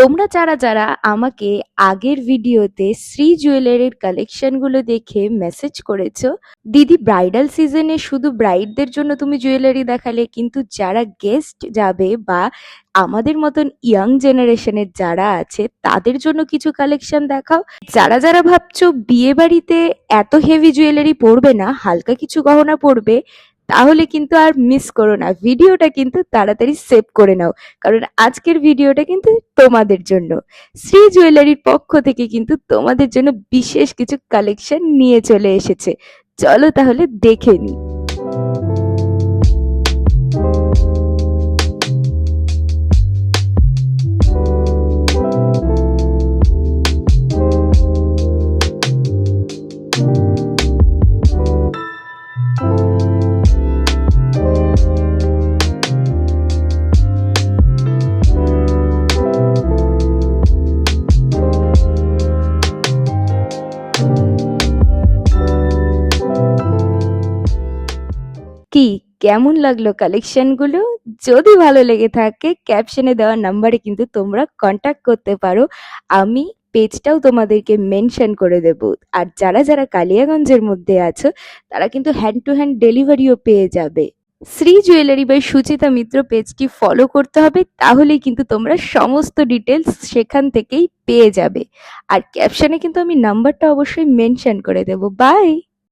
তোমরা যারা যারা আমাকে আগের ভিডিওতে শ্রী জুয়েলারির কালেকশনগুলো দেখে মেসেজ করেছো, দিদি ব্রাইডাল সিজনে শুধু ব্রাইডদের জন্য তুমি জুয়েলারি দেখালে, কিন্তু যারা গেস্ট যাবে বা আমাদের মতন ইয়াং জেনারেশনের যারা আছে তাদের জন্য কিছু কালেকশন দেখাও। যারা যারা ভাবছো বিয়ে বাড়িতে এত হেভি জুয়েলারি পরবে না, হালকা কিছু গহনা পরবে, তাহলে কিন্তু আর মিস করো না, ভিডিওটা কিন্তু তাড়াতাড়ি সেভ করে নাও, কারণ আজকের ভিডিওটা কিন্তু তোমাদের জন্য। শ্রী জুয়েলারির পক্ষ থেকে কিন্তু তোমাদের জন্য বিশেষ কিছু কালেকশন নিয়ে চলে এসেছে। চলো তাহলে দেখে নিই। কি কেমন লাগলো কালেকশনগুলো? যদি ভালো লেগে থাকে ক্যাপশনে দেওয়া নাম্বারে কিন্তু তোমরা কন্টাক্ট করতে পারো, আমি পেজটাও তোমাদেরকে মেনশন করে দেব। আর যারা যারা কালিয়াগঞ্জের মধ্যে আছো তারা কিন্তু হ্যান্ড টু হ্যান্ড ডেলিভারিও পেয়ে যাবে। শ্রী জুয়েলারি বাই সুচিতা মিত্র পেজটি ফলো করতে হবে, তাহলেই কিন্তু তোমরা সমস্ত ডিটেলস সেখান থেকেই পেয়ে যাবে। আর ক্যাপশনে কিন্তু আমি নাম্বারটা অবশ্যই মেনশন করে দেব। বাই।